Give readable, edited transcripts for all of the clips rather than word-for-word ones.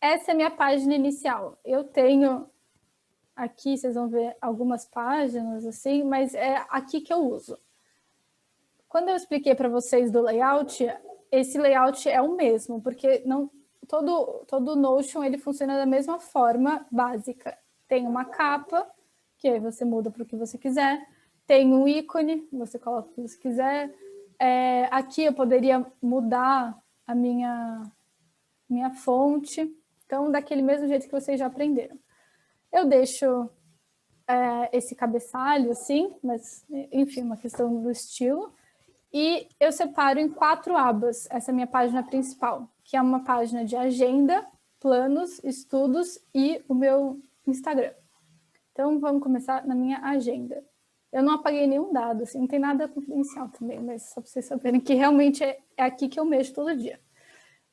essa é a minha página inicial. Eu tenho aqui, vocês vão ver algumas páginas assim, mas é aqui que eu uso. Quando eu expliquei para vocês do layout, esse layout é o mesmo, porque não todo Notion ele funciona da mesma forma básica. Tem uma capa, que aí você muda para o que você quiser. Tem um ícone, você coloca o que você quiser. Aqui eu poderia mudar a minha fonte. Então, daquele mesmo jeito que vocês já aprenderam. Eu deixo esse cabeçalho assim, mas, enfim, uma questão do estilo. E eu separo em 4 abas essa minha página principal, que é uma página de agenda, planos, estudos e o meu Instagram. Então, vamos começar na minha agenda. Eu não apaguei nenhum dado, assim, não tem nada confidencial também, mas só para vocês saberem que realmente é aqui que eu mexo todo dia.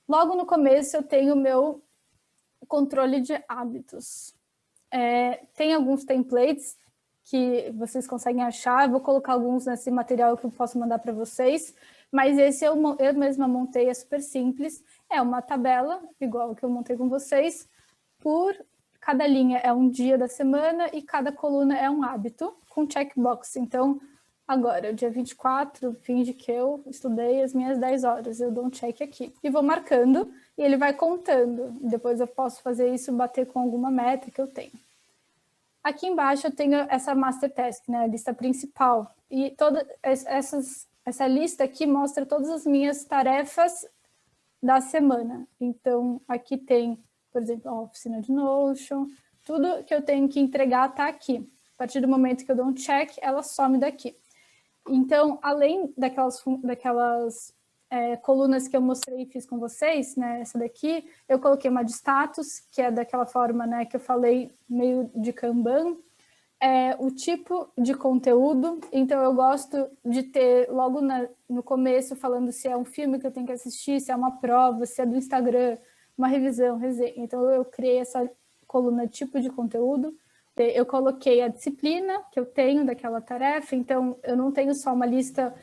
Logo no começo, eu tenho o meu controle de hábitos. Tem alguns templates que vocês conseguem achar, eu vou colocar alguns nesse material que eu posso mandar para vocês, mas esse eu mesma montei, é super simples, é uma tabela, igual que eu montei com vocês, por cada linha é um dia da semana e cada coluna é um hábito, com checkbox. Então, agora, dia 24, finge que eu estudei as minhas 10 horas, eu dou um check aqui. E vou marcando, e ele vai contando. Depois eu posso fazer isso, bater com alguma meta que eu tenho. Aqui embaixo eu tenho essa master task, né, a lista principal. E toda essa lista aqui mostra todas as minhas tarefas da semana. Então, aqui tem, por exemplo, a oficina de Notion, tudo que eu tenho que entregar está aqui. A partir do momento que eu dou um check, ela some daqui. Então, além daquelas colunas que eu mostrei e fiz com vocês, né, essa daqui, eu coloquei uma de status, que é daquela forma, né, que eu falei, meio de Kanban, o tipo de conteúdo. Então, eu gosto de ter logo no começo falando se é um filme que eu tenho que assistir, se é uma prova, se é do Instagram, uma revisão, resenha. Então, eu criei essa coluna tipo de conteúdo. Eu coloquei a disciplina que eu tenho daquela tarefa, então eu não tenho só uma lista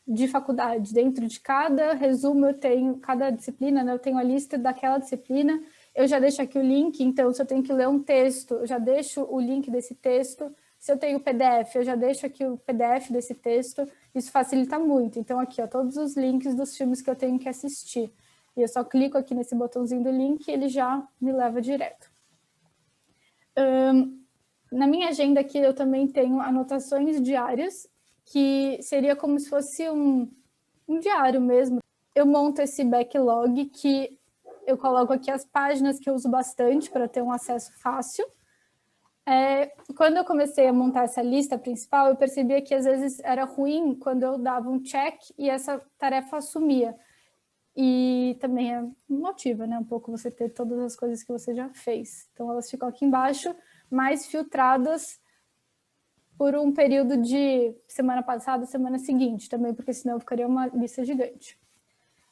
de faculdade. Dentro de cada resumo eu tenho, cada disciplina, né, eu tenho a lista daquela disciplina. Eu já deixo aqui o link, então se eu tenho que ler um texto, eu já deixo o link desse texto. Se eu tenho PDF, eu já deixo aqui o PDF desse texto. Isso facilita muito. Então aqui, ó, todos os links dos filmes que eu tenho que assistir. E eu só clico aqui nesse botãozinho do link e ele já me leva direto. Na minha agenda aqui eu também tenho anotações diárias, que seria como se fosse um diário mesmo. Eu monto esse backlog que eu coloco aqui as páginas que eu uso bastante para ter um acesso fácil. Quando eu comecei a montar essa lista principal, eu percebia que às vezes era ruim quando eu dava um check e essa tarefa sumia. E também motiva, né, um pouco você ter todas as coisas que você já fez. Então elas ficam aqui embaixo, mais filtradas por um período de semana passada, semana seguinte também, porque senão ficaria uma lista gigante.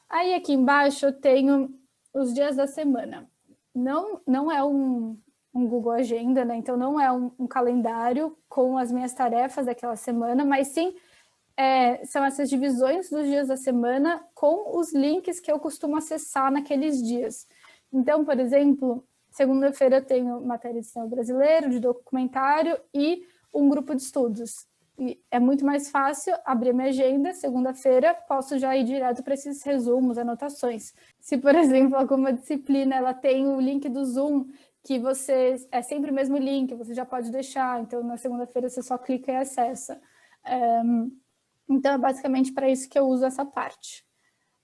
Aí aqui embaixo eu tenho os dias da semana. Não é um Google Agenda, né? Então não é um calendário com as minhas tarefas daquela semana, mas sim são essas divisões dos dias da semana com os links que eu costumo acessar naqueles dias. Então, por exemplo, segunda-feira eu tenho matéria de cinema brasileiro, de documentário e um grupo de estudos. E é muito mais fácil abrir a minha agenda, segunda-feira posso já ir direto para esses resumos, anotações. Se, por exemplo, alguma disciplina ela tem o link do Zoom, que você é sempre o mesmo link, você já pode deixar, então na segunda-feira você só clica e acessa. Então é basicamente para isso que eu uso essa parte.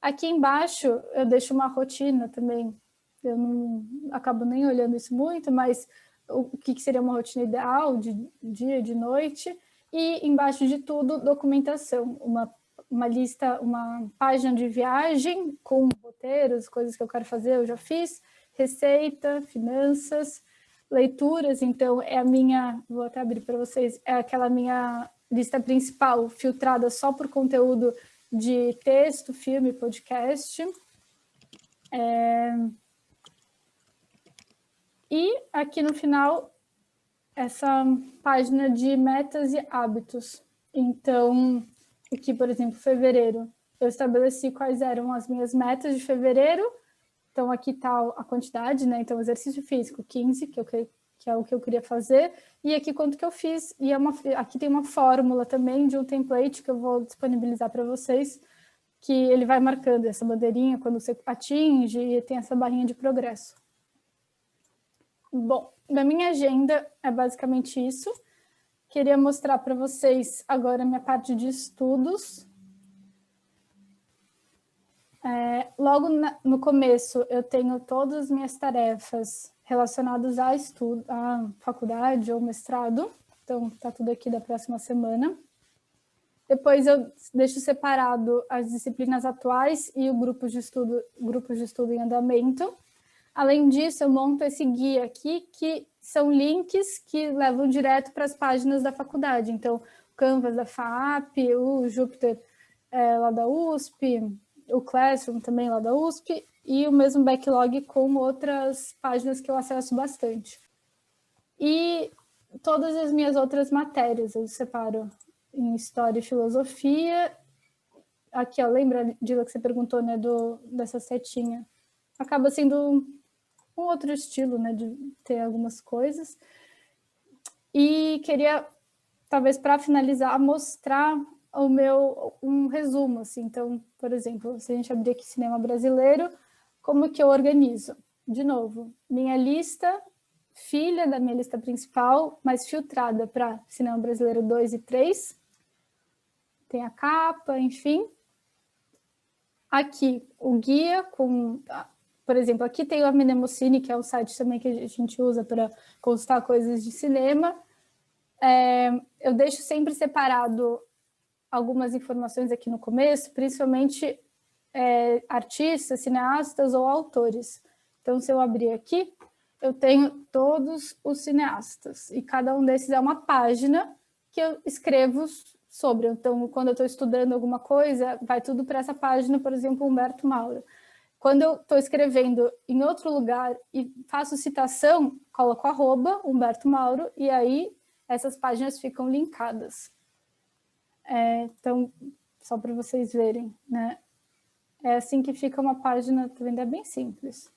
Aqui embaixo eu deixo uma rotina também, eu não acabo nem olhando isso muito, mas o que seria uma rotina ideal de dia, de noite, e embaixo de tudo, documentação, uma lista, uma página de viagem com roteiros, coisas que eu quero fazer, eu já fiz, receita, finanças, leituras, então é a minha, vou até abrir para vocês, é aquela minha lista principal, filtrada só por conteúdo de texto, filme, podcast. E aqui no final, essa página de metas e hábitos. Então, aqui, por exemplo, fevereiro, eu estabeleci quais eram as minhas metas de fevereiro, Então, aqui está a quantidade, né? Então, exercício físico, 15, que é o que eu queria fazer, e aqui quanto que eu fiz, e aqui tem uma fórmula também de um template que eu vou disponibilizar para vocês, que ele vai marcando essa bandeirinha quando você atinge e tem essa barrinha de progresso. Bom, na minha agenda é basicamente isso. Queria mostrar para vocês agora a minha parte de estudos. Logo no começo, eu tenho todas as minhas tarefas relacionadas a estudo, à faculdade ou mestrado. Então, está tudo aqui da próxima semana. Depois eu deixo separado as disciplinas atuais e o grupos de estudo em andamento. Além disso, eu monto esse guia aqui, que são links que levam direto para as páginas da faculdade. Então, o Canvas da FAAP, o Jupyter lá da USP, o Classroom também lá da USP, e o mesmo backlog com outras páginas que eu acesso bastante. E todas as minhas outras matérias, eu separo em História e Filosofia. Aqui, ó, lembra, Dila, que você perguntou, né, dessa setinha? Acaba sendo um outro estilo, né, de ter algumas coisas. E queria, talvez para finalizar, mostrar um resumo, assim. Então, por exemplo, se a gente abrir aqui cinema brasileiro, como que eu organizo? De novo, minha lista, filha da minha lista principal, mas filtrada para cinema brasileiro 2 e 3. Tem a capa, enfim. Aqui, o guia com... Por exemplo, aqui tem o Mnemocine, que é o site também que a gente usa para consultar coisas de cinema. Eu deixo sempre separado algumas informações aqui no começo, principalmente artistas, cineastas ou autores. Então, se eu abrir aqui, eu tenho todos os cineastas, e cada um desses é uma página que eu escrevo sobre. Então, quando eu estou estudando alguma coisa, vai tudo para essa página, por exemplo, Humberto Mauro. Quando eu estou escrevendo em outro lugar e faço citação, coloco @ Humberto Mauro, e aí essas páginas ficam linkadas. Então, só para vocês verem, né? É assim que fica uma página, tá vendo? É bem simples.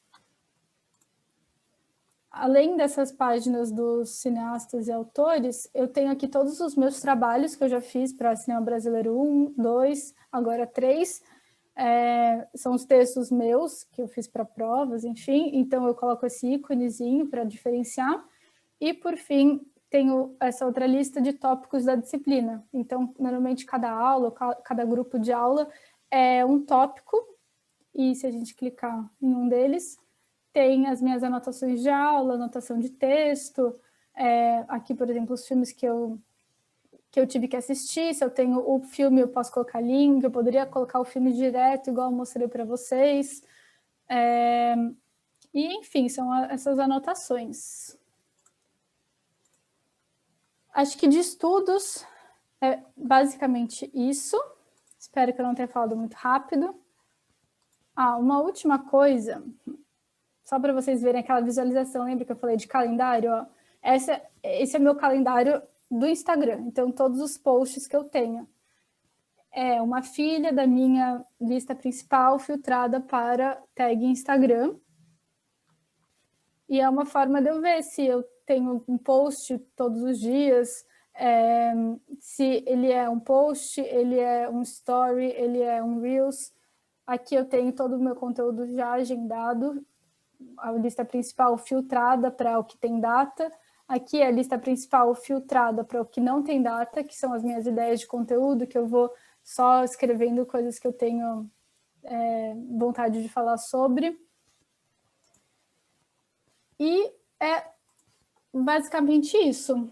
Além dessas páginas dos cineastas e autores, eu tenho aqui todos os meus trabalhos que eu já fiz para Cinema Brasileiro 1, 2, agora 3. São os textos meus que eu fiz para provas, enfim. Então, eu coloco esse íconezinho para diferenciar. E, por fim, tenho essa outra lista de tópicos da disciplina. Então, normalmente, cada aula, cada grupo de aula é um tópico, e se a gente clicar em um deles, tem as minhas anotações de aula, anotação de texto, aqui, por exemplo, os filmes que eu tive que assistir. Se eu tenho o filme, eu posso colocar link, eu poderia colocar o filme direto, igual eu mostrei para vocês. E, enfim, são essas anotações. Acho que de estudos é basicamente isso. Espero que eu não tenha falado muito rápido. Uma última coisa, só para vocês verem aquela visualização, lembra que eu falei de calendário? Ó? Esse é meu calendário do Instagram, então todos os posts que eu tenho. É uma filha da minha lista principal filtrada para tag Instagram. E é uma forma de eu ver se eu tenho um post todos os dias, se ele é um post, ele é um story, ele é um Reels. Aqui eu tenho todo o meu conteúdo já agendado, a lista principal filtrada para o que tem data. Aqui é a lista principal filtrada para o que não tem data, que são as minhas ideias de conteúdo, que eu vou só escrevendo coisas que eu tenho vontade de falar sobre. E é basicamente isso.